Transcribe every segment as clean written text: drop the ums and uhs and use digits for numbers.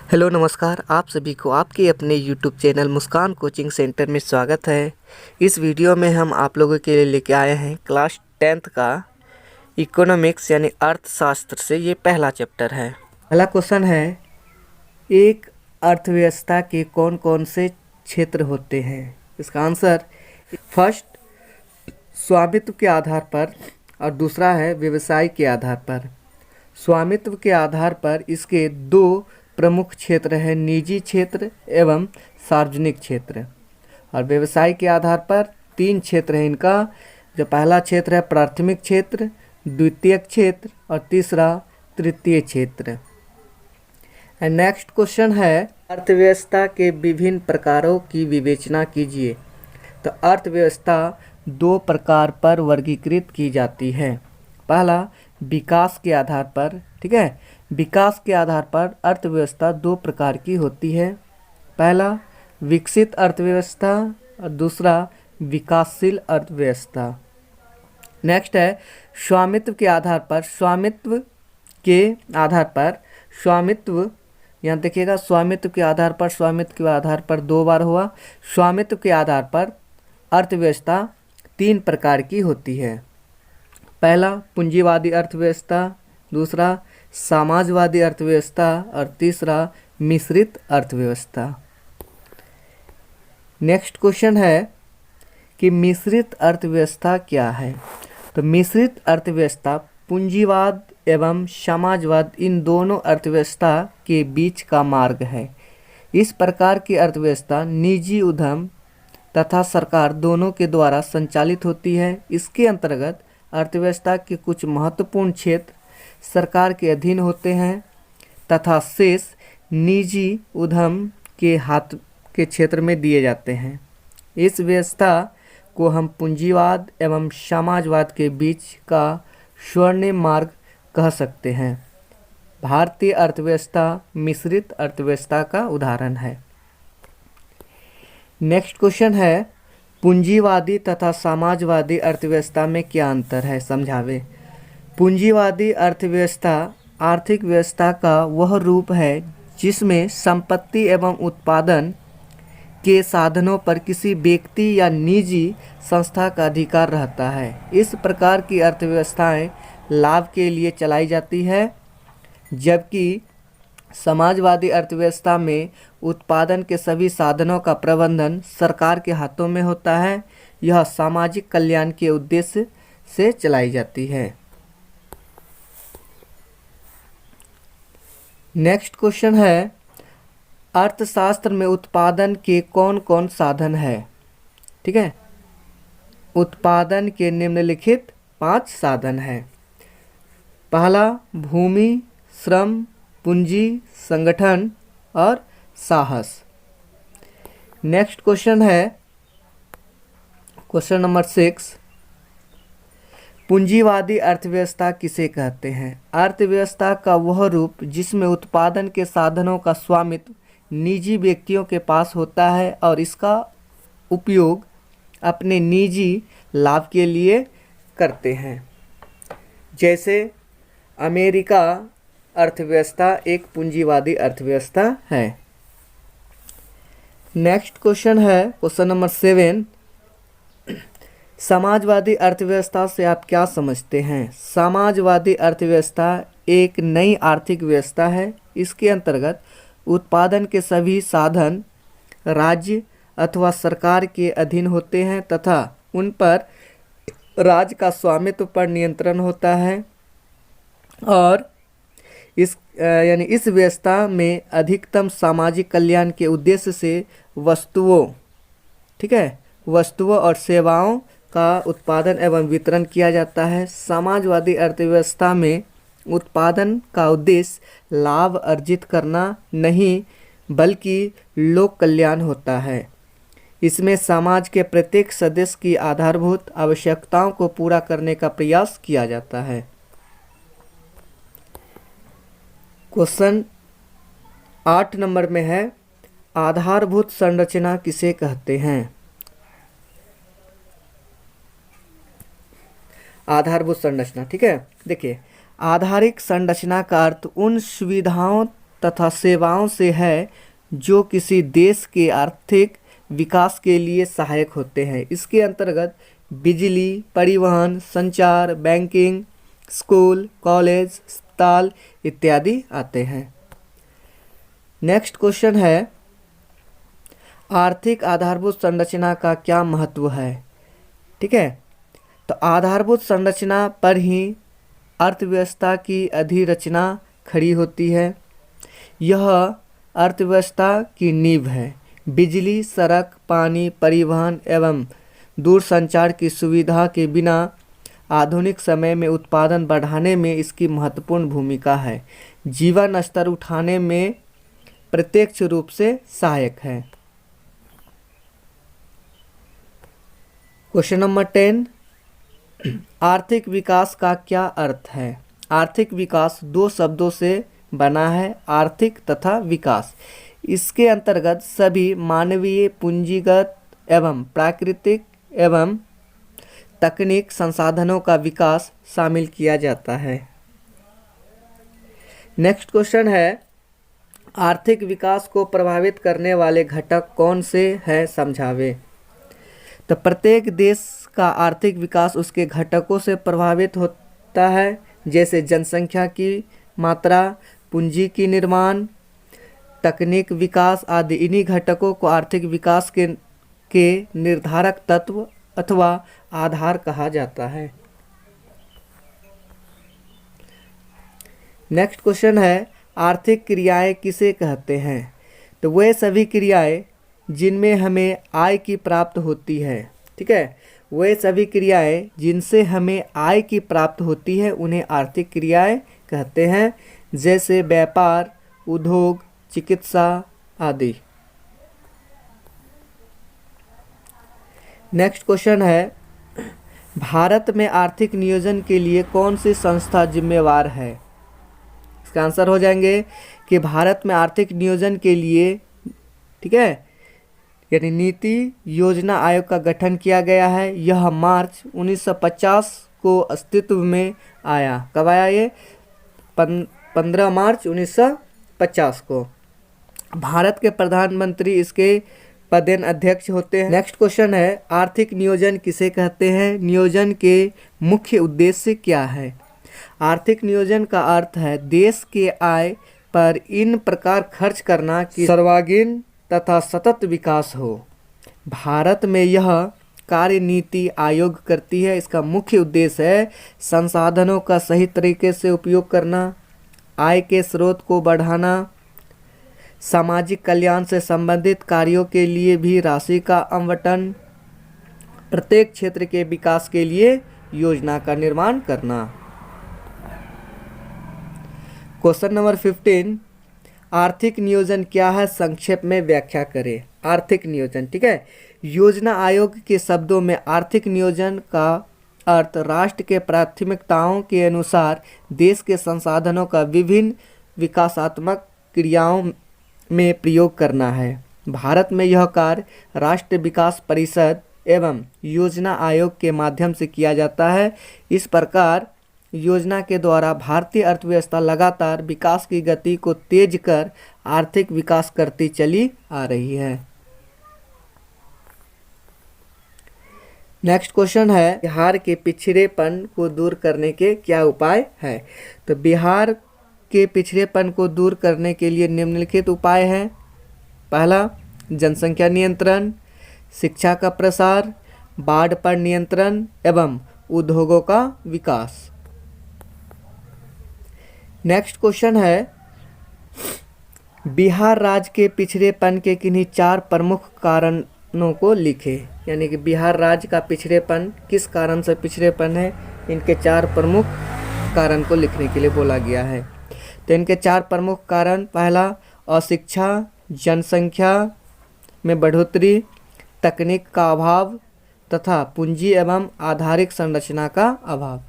Hello नमस्कार, आप सभी को आपके अपने यूट्यूब चैनल मुस्कान कोचिंग सेंटर में स्वागत है। इस वीडियो में हम आप लोगों के लिए लेके आए हैं क्लास 10th का इकोनॉमिक्स यानी अर्थशास्त्र से ये पहला चैप्टर है। पहला क्वेश्चन है, एक अर्थव्यवस्था के कौन कौन से क्षेत्र होते हैं? इसका आंसर फर्स्ट स्वामित्व के आधार पर और दूसरा है व्यवसाय के आधार पर। स्वामित्व के आधार पर इसके दो प्रमुख क्षेत्र हैं, निजी क्षेत्र एवं सार्वजनिक क्षेत्र। और व्यवसाय के आधार पर तीन क्षेत्र हैं इनका। जो पहला क्षेत्र है प्राथमिक क्षेत्र, द्वितीयक क्षेत्र और तीसरा तृतीय क्षेत्र। एंड नेक्स्ट क्वेश्चन है, अर्थव्यवस्था के विभिन्न प्रकारों की विवेचना कीजिए। तो अर्थव्यवस्था दो प्रकार पर वर्गीकृत की जाती है। पहला विकास के आधार पर, ठीक है। विकास के आधार पर अर्थव्यवस्था दो प्रकार की होती है। पहला विकसित अर्थव्यवस्था और दूसरा विकासशील अर्थव्यवस्था। नेक्स्ट है स्वामित्व के आधार पर। स्वामित्व के आधार पर, स्वामित्व यहाँ देखिएगा, स्वामित्व के आधार पर, स्वामित्व के आधार पर दो बार हुआ। स्वामित्व के आधार पर अर्थव्यवस्था तीन प्रकार की होती है। पहला पूंजीवादी अर्थव्यवस्था, दूसरा समाजवादी अर्थव्यवस्था और तीसरा मिश्रित अर्थव्यवस्था। नेक्स्ट क्वेश्चन है कि मिश्रित अर्थव्यवस्था क्या है? तो मिश्रित अर्थव्यवस्था पूंजीवाद एवं समाजवाद इन दोनों अर्थव्यवस्था के बीच का मार्ग है। इस प्रकार की अर्थव्यवस्था निजी उद्यम तथा सरकार दोनों के द्वारा संचालित होती है। इसके अंतर्गत अर्थव्यवस्था के कुछ महत्वपूर्ण क्षेत्र सरकार के अधीन होते हैं तथा शेष निजी उद्यम के हाथ के क्षेत्र में दिए जाते हैं। इस व्यवस्था को हम पूंजीवाद एवं समाजवाद के बीच का स्वर्णिम मार्ग कह सकते हैं। भारतीय अर्थव्यवस्था मिश्रित अर्थव्यवस्था का उदाहरण है। नेक्स्ट क्वेश्चन है, पूंजीवादी तथा समाजवादी अर्थव्यवस्था में क्या अंतर है, समझावे। पूंजीवादी अर्थव्यवस्था आर्थिक व्यवस्था का वह रूप है जिसमें संपत्ति एवं उत्पादन के साधनों पर किसी व्यक्ति या निजी संस्था का अधिकार रहता है। इस प्रकार की अर्थव्यवस्थाएं लाभ के लिए चलाई जाती है, जबकि समाजवादी अर्थव्यवस्था में उत्पादन के सभी साधनों का प्रबंधन सरकार के हाथों में होता है। यह सामाजिक कल्याण के उद्देश्य से चलाई जाती है। नेक्स्ट क्वेश्चन है, अर्थशास्त्र में उत्पादन के कौन कौन साधन है? ठीक है, उत्पादन के निम्नलिखित 5 साधन हैं। पहला भूमि, श्रम, पूंजी, संगठन और साहस। नेक्स्ट क्वेश्चन है क्वेश्चन नंबर 6, पूंजीवादी अर्थव्यवस्था किसे कहते हैं? अर्थव्यवस्था का वह रूप जिसमें उत्पादन के साधनों का स्वामित्व निजी व्यक्तियों के पास होता है और इसका उपयोग अपने निजी लाभ के लिए करते हैं। जैसे अमेरिका अर्थव्यवस्था एक पूंजीवादी अर्थव्यवस्था है। नेक्स्ट क्वेश्चन है क्वेश्चन नंबर 7, समाजवादी अर्थव्यवस्था से आप क्या समझते हैं? समाजवादी अर्थव्यवस्था एक नई आर्थिक व्यवस्था है। इसके अंतर्गत उत्पादन के सभी साधन राज्य अथवा सरकार के अधीन होते हैं तथा उन पर राज्य का स्वामित्व पर नियंत्रण होता है। और इस व्यवस्था में अधिकतम सामाजिक कल्याण के उद्देश्य से वस्तुओं, ठीक है, वस्तुओं और सेवाओं का उत्पादन एवं वितरण किया जाता है। समाजवादी अर्थव्यवस्था में उत्पादन का उद्देश्य लाभ अर्जित करना नहीं बल्कि लोक कल्याण होता है। इसमें समाज के प्रत्येक सदस्य की आधारभूत आवश्यकताओं को पूरा करने का प्रयास किया जाता है। क्वेश्चन 8 नंबर में है, आधारभूत संरचना किसे कहते हैं? आधारभूत संरचना, ठीक है, देखिए आधारिक संरचना का अर्थ उन सुविधाओं तथा सेवाओं से है जो किसी देश के आर्थिक विकास के लिए सहायक होते हैं। इसके अंतर्गत बिजली, परिवहन, संचार, बैंकिंग, स्कूल, कॉलेज, अस्पताल इत्यादि आते हैं। नेक्स्ट क्वेश्चन है, आर्थिक आधारभूत संरचना का क्या महत्व है? ठीक है, तो आधारभूत संरचना पर ही अर्थव्यवस्था की अधिरचना खड़ी होती है। यह अर्थव्यवस्था की नींव है। बिजली, सड़क, पानी, परिवहन एवं दूरसंचार की सुविधा के बिना आधुनिक समय में उत्पादन बढ़ाने में इसकी महत्वपूर्ण भूमिका है। जीवन स्तर उठाने में प्रत्यक्ष रूप से सहायक है। क्वेश्चन नंबर 10, आर्थिक विकास का क्या अर्थ है? आर्थिक विकास दो शब्दों से बना है, आर्थिक तथा विकास। इसके अंतर्गत सभी मानवीय, पूंजीगत एवं प्राकृतिक एवं तकनीक संसाधनों का विकास शामिल किया जाता है। नेक्स्ट क्वेश्चन है, आर्थिक विकास को प्रभावित करने वाले घटक कौन से हैं, समझावे। तो प्रत्येक देश का आर्थिक विकास उसके घटकों से प्रभावित होता है, जैसे जनसंख्या की मात्रा, पूंजी की निर्माण, तकनीक विकास आदि। इन्हीं घटकों को आर्थिक विकास के निर्धारक तत्व अथवा आधार कहा जाता है। नेक्स्ट क्वेश्चन है, आर्थिक क्रियाएं किसे कहते हैं? तो वे सभी क्रियाएं जिनमें हमें आय की प्राप्त होती है। ठीक है, वे सभी क्रियाएं जिनसे हमें आय की प्राप्त होती है उन्हें आर्थिक क्रियाएं कहते हैं, जैसे व्यापार, उद्योग, चिकित्सा आदि। नेक्स्ट क्वेश्चन है, भारत में आर्थिक नियोजन के लिए कौन सी संस्था जिम्मेवार है? इसका आंसर हो जाएंगे कि भारत में आर्थिक नियोजन के लिए, ठीक है, यानी नीति योजना आयोग का गठन किया गया है। यह मार्च 1950 को अस्तित्व में आया। कब आया ये? 15 मार्च 1950 को। भारत के प्रधानमंत्री इसके पदेन अध्यक्ष होते हैं। नेक्स्ट क्वेश्चन है, आर्थिक नियोजन किसे कहते हैं? नियोजन के मुख्य उद्देश्य क्या है? आर्थिक नियोजन का अर्थ है देश के आय पर इन प्रकार खर्च करना कि सर्वांगीण तथा सतत विकास हो। भारत में यह कार्य नीति आयोग करती है। इसका मुख्य उद्देश्य है संसाधनों का सही तरीके से उपयोग करना, आय के स्रोत को बढ़ाना, सामाजिक कल्याण से संबंधित कार्यों के लिए भी राशि का आवंटन, प्रत्येक क्षेत्र के विकास के लिए योजना का निर्माण करना। क्वेश्चन नंबर 15, आर्थिक नियोजन क्या है, संक्षेप में व्याख्या करें। आर्थिक नियोजन, ठीक है, योजना आयोग के शब्दों में आर्थिक नियोजन का अर्थ राष्ट्र के प्राथमिकताओं के अनुसार देश के संसाधनों का विभिन्न विकासात्मक क्रियाओं में प्रयोग करना है। भारत में यह कार्य राष्ट्रीय विकास परिषद एवं योजना आयोग के माध्यम से किया जाता है। इस प्रकार योजना के द्वारा भारतीय अर्थव्यवस्था लगातार विकास की गति को तेज कर आर्थिक विकास करती चली आ रही है। नेक्स्ट क्वेश्चन है, बिहार के पिछड़ेपन को दूर करने के क्या उपाय है? तो बिहार के पिछड़ेपन को दूर करने के लिए निम्नलिखित उपाय हैं। पहला, जनसंख्या नियंत्रण, शिक्षा का प्रसार, बाढ़ पर नियंत्रण एवं उद्योगों का विकास। नेक्स्ट क्वेश्चन है, बिहार राज्य के पिछड़ेपन के किन्हीं 4 प्रमुख कारणों को लिखें। यानी कि बिहार राज्य का पिछड़ेपन किस कारण से पिछड़ेपन है, इनके 4 प्रमुख कारण को लिखने के लिए बोला गया है। तो इनके 4 प्रमुख कारण, पहला अशिक्षा, जनसंख्या में बढ़ोतरी, तकनीक का अभाव तथा पूंजी एवं आधारिक संरचना का अभाव।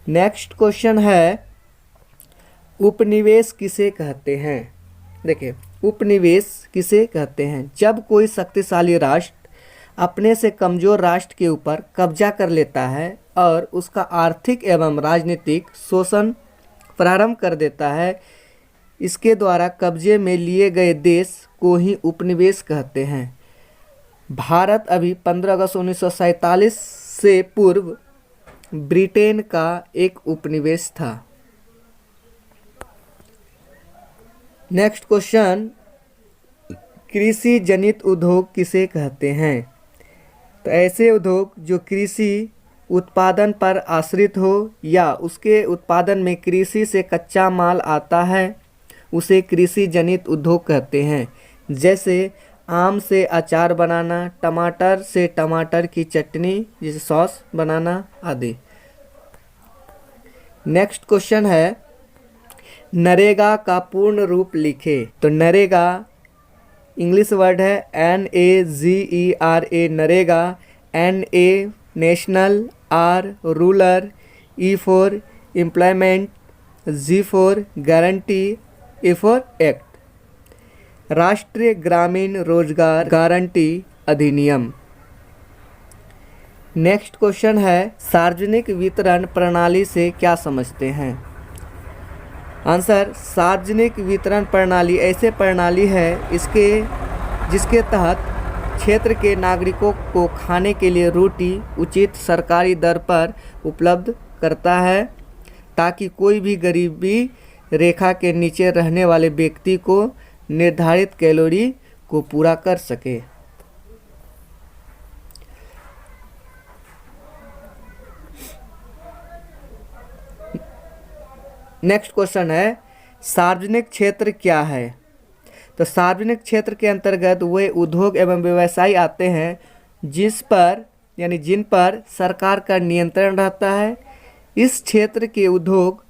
नेक्स्ट क्वेश्चन है, उपनिवेश किसे कहते हैं? देखिए, उपनिवेश किसे कहते हैं? जब कोई शक्तिशाली राष्ट्र अपने से कमजोर राष्ट्र के ऊपर कब्जा कर लेता है और उसका आर्थिक एवं राजनीतिक शोषण प्रारंभ कर देता है, इसके द्वारा कब्जे में लिए गए देश को ही उपनिवेश कहते हैं। भारत अभी 15 अगस्त 1947 से पूर्व ब्रिटेन का एक उपनिवेश था। नेक्स्ट क्वेश्चन, कृषि जनित उद्योग किसे कहते हैं? तो ऐसे उद्योग जो कृषि उत्पादन पर आश्रित हो या उसके उत्पादन में कृषि से कच्चा माल आता है उसे कृषि जनित उद्योग कहते हैं। जैसे आम से अचार बनाना, टमाटर से टमाटर की चटनी जैसे सॉस बनाना आदि। नेक्स्ट क्वेश्चन है, नरेगा का पूर्ण रूप लिखे। तो नरेगा इंग्लिश वर्ड है NAGERA, NREGA. NA national, R rural, E for employment, G for guarantee, A for act. राष्ट्रीय ग्रामीण रोजगार गारंटी अधिनियम। नेक्स्ट क्वेश्चन है, सार्वजनिक वितरण प्रणाली से क्या समझते हैं? आंसर, सार्वजनिक वितरण प्रणाली ऐसे प्रणाली है जिसके तहत क्षेत्र के नागरिकों को खाने के लिए रोटी उचित सरकारी दर पर उपलब्ध करता है ताकि कोई भी गरीबी रेखा के नीचे रहने वाले व्यक्ति को निर्धारित कैलोरी को पूरा कर सके। नेक्स्ट क्वेश्चन है, सार्वजनिक क्षेत्र क्या है? तो सार्वजनिक क्षेत्र के अंतर्गत वे उद्योग एवं व्यवसाय आते हैं जिन पर सरकार का नियंत्रण रहता है। इस क्षेत्र के उद्योग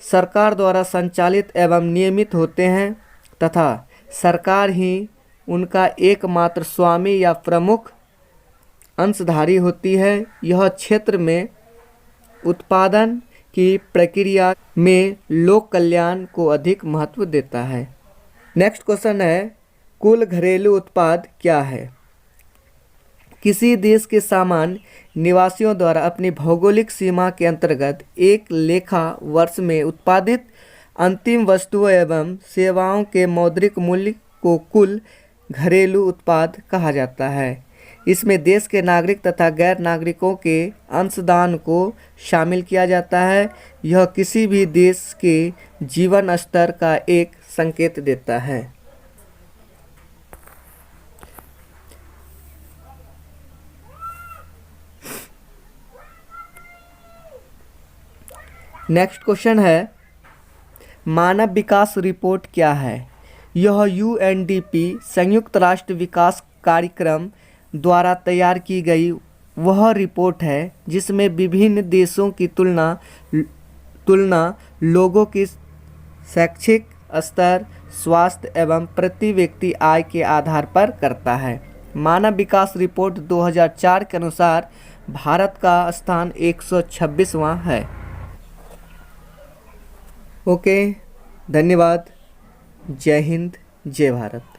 सरकार द्वारा संचालित एवं नियमित होते हैं तथा सरकार ही उनका एकमात्र स्वामी या प्रमुख अंशधारी होती है। यह क्षेत्र में उत्पादन की प्रक्रिया में लोक कल्याण को अधिक महत्व देता है। नेक्स्ट क्वेश्चन है, कुल घरेलू उत्पाद क्या है? किसी देश के सामान्य निवासियों द्वारा अपनी भौगोलिक सीमा के अंतर्गत एक लेखा वर्ष में उत्पादित अंतिम वस्तुओं एवं सेवाओं के मौद्रिक मूल्य को कुल घरेलू उत्पाद कहा जाता है। इसमें देश के नागरिक तथा गैर नागरिकों के अंशदान को शामिल किया जाता है। यह किसी भी देश के जीवन स्तर का एक संकेत देता है। नेक्स्ट क्वेश्चन है, मानव विकास रिपोर्ट क्या है? यह UNDP संयुक्त राष्ट्र विकास कार्यक्रम द्वारा तैयार की गई वह रिपोर्ट है जिसमें विभिन्न देशों की तुलना लोगों की शैक्षिक स्तर, स्वास्थ्य एवं प्रति व्यक्ति आय के आधार पर करता है। मानव विकास रिपोर्ट 2004 के अनुसार भारत का स्थान 126वां है। ओके, धन्यवाद। जय हिंद, जय भारत।